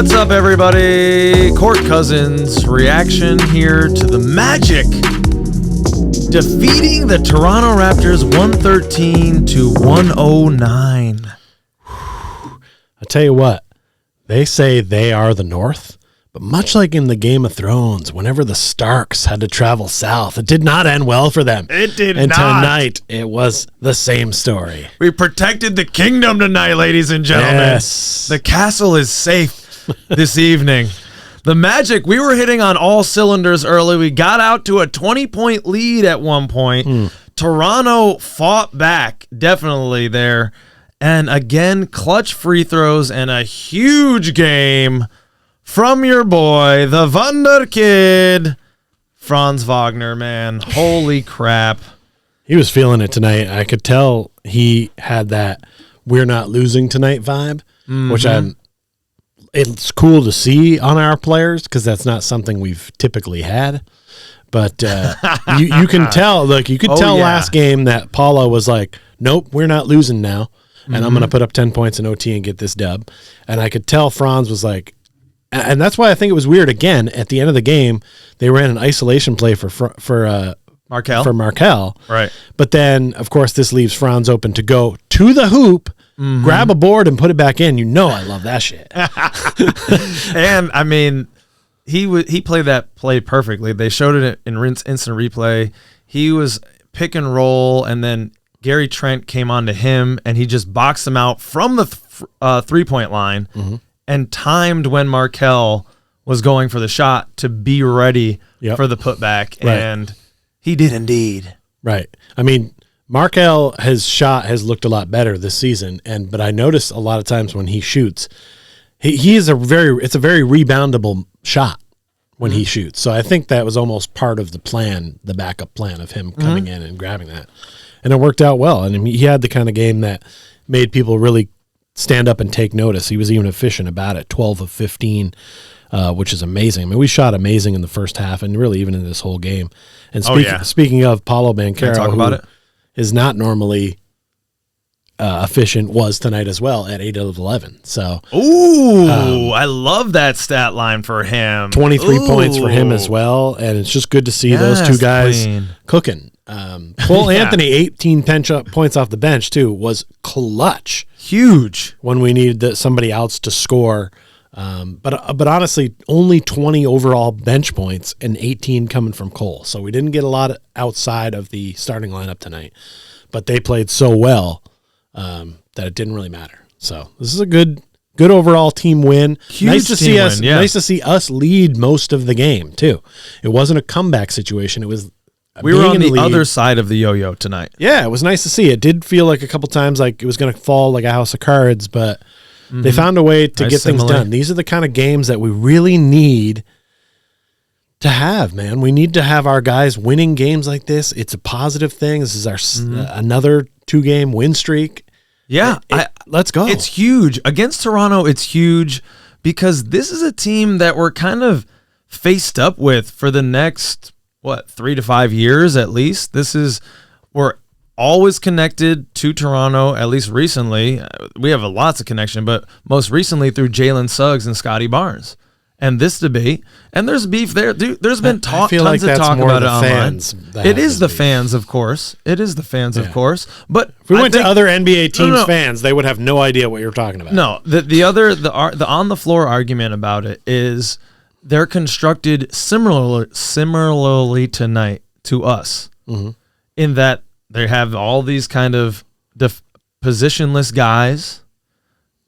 What's up, everybody? Court Cousins reaction here to the Magic defeating the Toronto Raptors 113-109. I tell you what, they say they are the North, but much like in the Game of Thrones, whenever the Starks had to travel south, it did not end well for them. It did and not. Tonight, it was the same story. We protected the kingdom tonight, ladies and gentlemen. Yes. The castle is safe this evening. The Magic, we were hitting on all cylinders early. We got out to a 20-point lead at one point. Toronto fought back, definitely there. And again, clutch free throws and a huge game from your boy, the Wonder Kid, Franz Wagner, man. Holy crap. He was feeling it tonight. I could tell he had that we're not losing tonight vibe, which it's cool to see on our players because that's not something we've typically had. But you can tell, like you could tell last game that Paulo was like, nope, we're not losing now. And I'm going to put up 10 points in OT and get this dub. And I could tell Franz was like, and that's why I think it was weird. Again, at the end of the game, they ran an isolation play for Markel. Right. But then, of course, this leaves Franz open to go to the hoop, grab a board, and put it back in. You know I love that shit. And, I mean, he played that play perfectly. They showed it in instant replay. He was pick and roll, and then Gary Trent came on to him, and he just boxed him out from the three-point line and timed when Markel was going for the shot to be ready for the putback, and he did indeed. Right. I mean, Markel, his shot has looked a lot better this season, but I notice a lot of times when he shoots, it's a very reboundable shot when he shoots. So I think that was almost part of the plan, the backup plan of him coming in and grabbing that. And it worked out well. And he had the kind of game that made people really stand up and take notice. He was even efficient about it, 12 of 15, which is amazing. I mean, we shot amazing in the first half and really even in this whole game. And speaking of Paulo Banchero, who is not normally efficient, was tonight as well at 8 of 11. So, I love that stat line for him. 23 points for him as well. And it's just good to see those two guys cooking. Cole Anthony, 18 points off the bench, too, was clutch. Huge. When we needed somebody else to score. But honestly, only 20 overall bench points and 18 coming from Cole. So we didn't get a lot outside of the starting lineup tonight. But they played so well that it didn't really matter. So this is a good overall team win. Huge Nice to see us lead most of the game, too. It wasn't a comeback situation. It was... We were on the other side of the yo-yo tonight. Yeah, it was nice to see. It did feel like a couple times like it was going to fall like a house of cards, but they found a way to get things done. These are the kind of games that we really need to have, man. We need to have our guys winning games like this. It's a positive thing. This is our another 2-game win streak. Yeah, let's go. It's huge. Against Toronto, it's huge because this is a team that we're kind of faced up with for the next 3 to 5 years at least. We're always connected to Toronto, at least recently. We have lots of connection, but most recently through Jalen Suggs and Scotty Barnes. And this debate, and there's beef there. Dude, there's been tons of talk about it online. It is the fans, of course. It is the fans, of course. But if we went to other NBA teams' fans, they would have no idea what you're talking about. No, the on the floor argument about it is they're constructed similarly tonight to us, in that they have all these kind of positionless guys,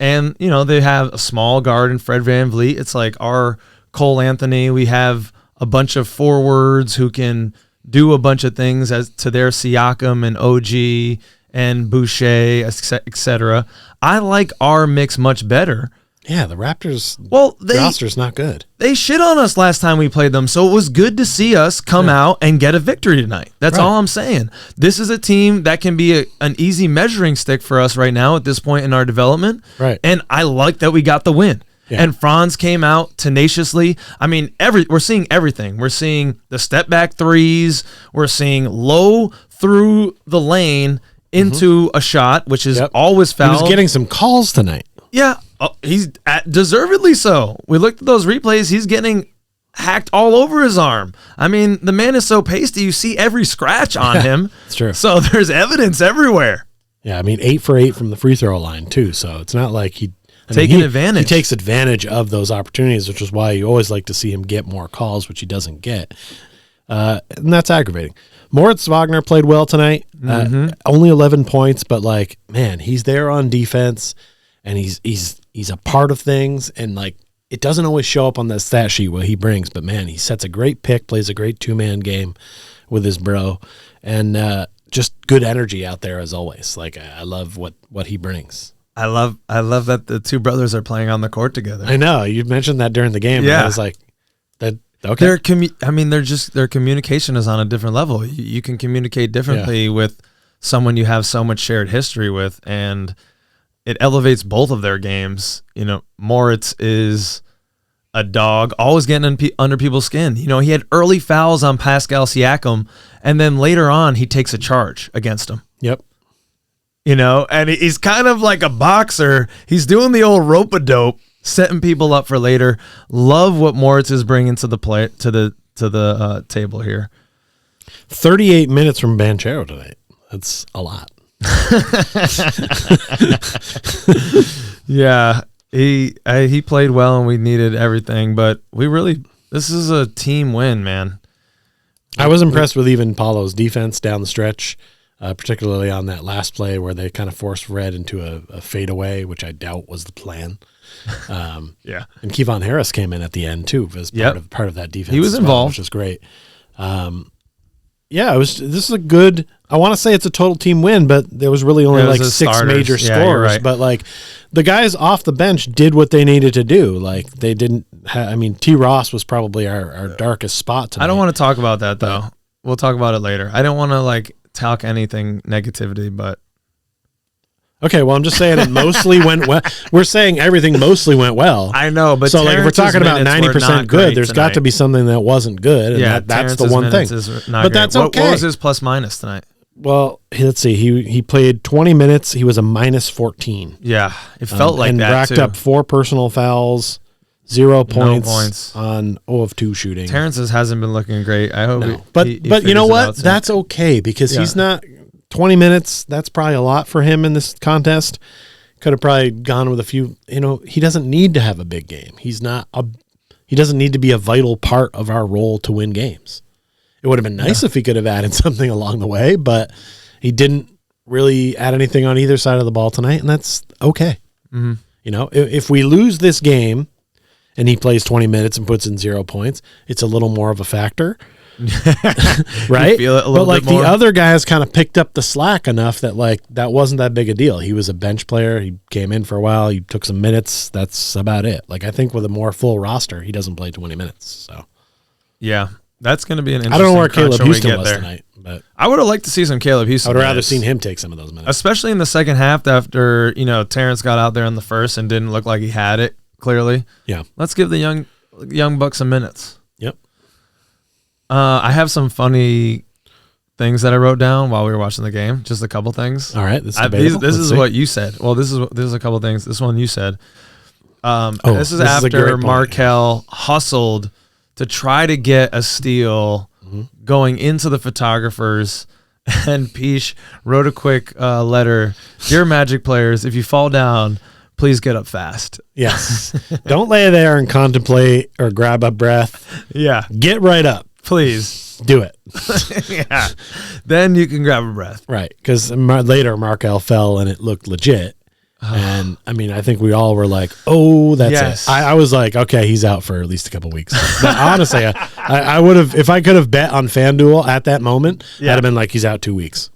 and they have a small guard in Fred VanVleet. It's like our Cole Anthony. We have a bunch of forwards who can do a bunch of things as to their Siakam and OG and Boucher, etc. I like our mix much better. Yeah, the Raptors roster's not good. They shit on us last time we played them, so it was good to see us come out and get a victory tonight. That's all I'm saying. This is a team that can be an easy measuring stick for us right now at this point in our development. Right. And I like that we got the win. Yeah. And Franz came out tenaciously. I mean, we're seeing everything. We're seeing the step back threes. We're seeing low through the lane into a shot, which is always foul. He was getting some calls tonight. Yeah. he's deservedly so. We looked at those replays. He's getting hacked all over his arm. I mean, the man is so pasty. You see every scratch on him. It's true. So there's evidence everywhere. Yeah, I mean, 8 for 8 from the free throw line too. So it's not like taking advantage. He takes advantage of those opportunities, which is why you always like to see him get more calls, which he doesn't get. And that's aggravating. Moritz Wagner played well tonight. Only 11 points, but like, man, he's there on defense, and he's a part of things, and like it doesn't always show up on the stat sheet what he brings, but man, he sets a great pick, plays a great 2-man game with his bro, and just good energy out there as always. Like I love what he brings. I love that the two brothers are playing on the court together. I know you mentioned that during the game. Yeah, and I was like, that. Okay. Their communication is on a different level. You can communicate differently with someone you have so much shared history with, and it elevates both of their games. You know, Moritz is a dog, always getting under people's skin. You know, he had early fouls on Pascal Siakam, and then later on he takes a charge against him. Yep. You know, and he's kind of like a boxer. He's doing the old rope-a-dope, setting people up for later. Love what Moritz is bringing to the table here. 38 minutes from Banchero tonight. That's a lot. Yeah, he played well, and we needed everything. But this is a team win, man. I was impressed with even Paulo's defense down the stretch, particularly on that last play where they kind of forced Red into a fadeaway, which I doubt was the plan. Yeah, and Kevon Harris came in at the end too as part of that defense. He was involved, which is great. This is a good. I want to say it's a total team win, but there was really only like 6 major scorers. Right. But like the guys off the bench did what they needed to do. Like they didn't. T. Ross was probably our darkest spot tonight. I don't want to talk about that though. We'll talk about it later. I don't want to like talk anything negativity, but. Okay, well, I'm just saying it mostly went well. We're saying everything mostly went well. I know, but so like if we're talking about 90% good, there's got to be something that wasn't good, and that's the one thing. But that's okay. What was his plus minus tonight? Well, let's see. He played 20 minutes. He was a minus 14. Yeah, it felt like and that racked too. up 4 personal fouls, 0 points on 0 of 2 shooting. Terrence's hasn't been looking great. I hope. No. But you know what? That's okay because he's not. 20 minutes, that's probably a lot for him in this contest. Could have probably gone with a few, he doesn't need to have a big game. He doesn't need to be a vital part of our role to win games. It would have been nice if he could have added something along the way, but he didn't really add anything on either side of the ball tonight, and that's okay. Mm-hmm. If we lose this game and he plays 20 minutes and puts in 0 points, it's a little more of a factor. Right? But like the other guys kind of picked up the slack enough that like that wasn't that big a deal. He was a bench player. He came in for a while. He took some minutes. That's about it. Like I think with a more full roster, he doesn't play 20 minutes. So yeah, that's going to be an interesting. I don't know where Caleb Houston was tonight, but I would have liked to see some Caleb Houston. I would have rather seen him take some of those minutes, especially in the second half after Terrence got out there in the first and didn't look like he had it clearly. Yeah, let's give the young buck some minutes. Yep. I have some funny things that I wrote down while we were watching the game. Just a couple things. All right, this is what you said. Well, this is a couple things. This one you said. This is after Markelle hustled to try to get a steal going into the photographers, and Pich wrote a quick letter. Dear Magic players, if you fall down, please get up fast. Yes. Don't lay there and contemplate or grab a breath. Yeah. Get right up. Please. Do it. Yeah. Then you can grab a breath. Right. Because later Markelle fell and it looked legit. And I think we all were like, oh, that's it. I was like, okay, he's out for at least a couple weeks. But honestly, I would have, if I could have bet on FanDuel at that moment, I'd have been like, he's out 2 weeks.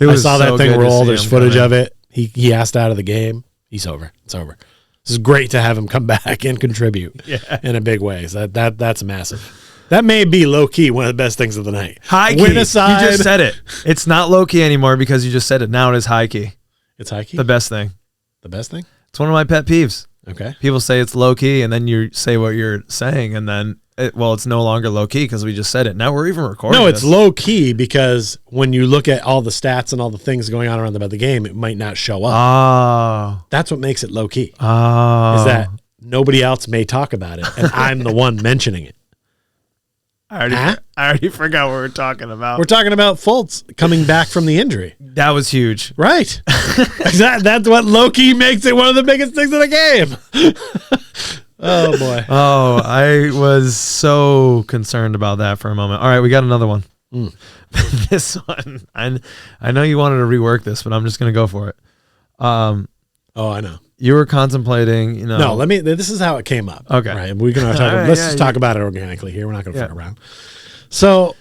I saw that thing roll. There's footage of it. He asked out of the game. He's over. It's over. This is great to have him come back and contribute in a big way. So that's massive. That may be low-key one of the best things of the night. High key. You just said it. It's not low-key anymore because you just said it. Now it is high-key. It's high-key? The best thing. The best thing? It's one of my pet peeves. Okay. People say it's low-key, and then you say what you're saying, and then it's no longer low key because we just said it. Now we're even recording. No, it's low key because when you look at all the stats and all the things going on around the game, it might not show up. Oh. That's what makes it low key. Oh. Is that nobody else may talk about it, and I'm the one mentioning it. I already forgot what we're talking about. We're talking about Fultz coming back from the injury. That was huge. Right. That's what low-key makes it one of the biggest things in the game. Oh, boy. Oh, I was so concerned about that for a moment. All right, we got another one. This one, I know you wanted to rework this, but I'm just going to go for it. Oh, I know. You were contemplating, No, this is how it came up. Okay. Right. We can let's just talk about it organically here. We're not going to fuck around. So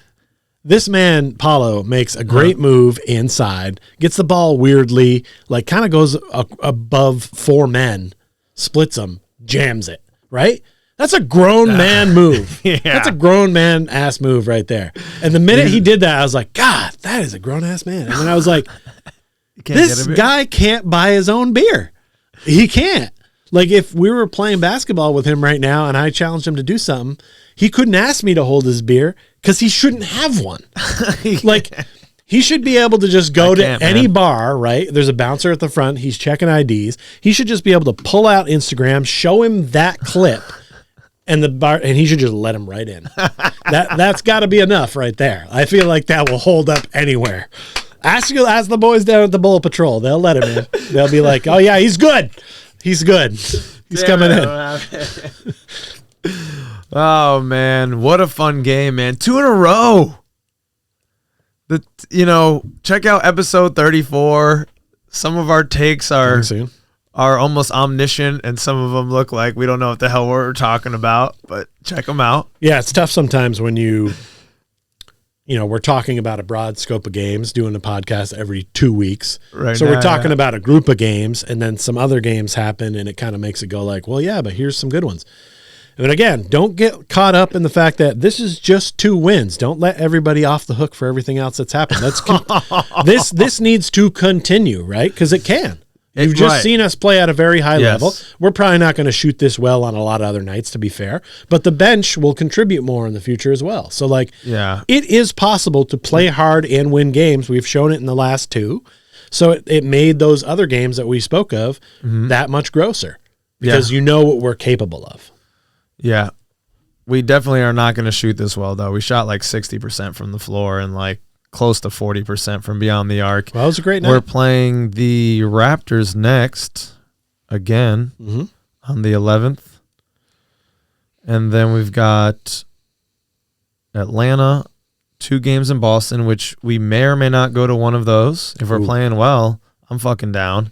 this man, Paulo, makes a great move inside, gets the ball weirdly, like kind of goes above 4 men, splits them, jams it, right? That's a grown man move. Yeah. That's a grown man ass move right there. And the minute he did that, I was like, God, that is a grown ass man. And then I was like, this guy can't buy his own beer. He can't. Like, if we were playing basketball with him right now and I challenged him to do something, he couldn't ask me to hold his beer because he shouldn't have one. Like, he should be able to just go to any bar, right? There's a bouncer at the front. He's checking IDs. He should just be able to pull out Instagram, show him that clip, and he should just let him right in. That's got to be enough right there. I feel like that will hold up anywhere. Ask the boys down at the Bull Patrol. They'll let him in. They'll be like, oh, yeah, he's good. He's good. He's coming in. Oh, man. What a fun game, man. 2 in a row. Check out episode 34. Some of our takes are almost omniscient, and some of them look like we don't know what the hell we're talking about, but check them out. Yeah, it's tough sometimes when we're talking about a broad scope of games, doing a podcast every 2 weeks. Right. So we're talking about a group of games, and then some other games happen, and it kind of makes it go like, well, yeah, but here's some good ones. And again, don't get caught up in the fact that this is just 2 wins. Don't let everybody off the hook for everything else that's happened. This needs to continue, right? Because it can. You've just seen us play at a very high level. We're probably not going to shoot this well on a lot of other nights, to be fair. But the bench will contribute more in the future as well. So, it is possible to play hard and win games. We've shown it in the last 2. So it made those other games that we spoke of that much grosser because you know what we're capable of. Yeah. We definitely are not going to shoot this well, though. We shot like 60% from the floor and like close to 40% from beyond the arc. Well, it was a great night. We're playing the Raptors next again on the 11th. And then we've got Atlanta, 2 games in Boston, which we may or may not go to one of those. If we're playing well, I'm fucking down.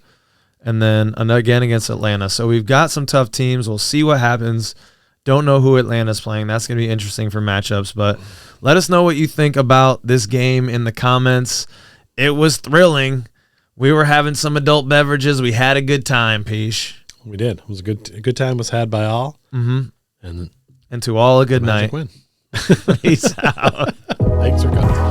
And then again against Atlanta. So we've got some tough teams. We'll see what happens. Don't know who Atlanta's playing. That's going to be interesting for matchups. But let us know what you think about this game in the comments. It was thrilling. We were having some adult beverages. We had a good time, Pich. We did. It was a good time was had by all. And to all a good night. Win. Peace out. Thanks for coming.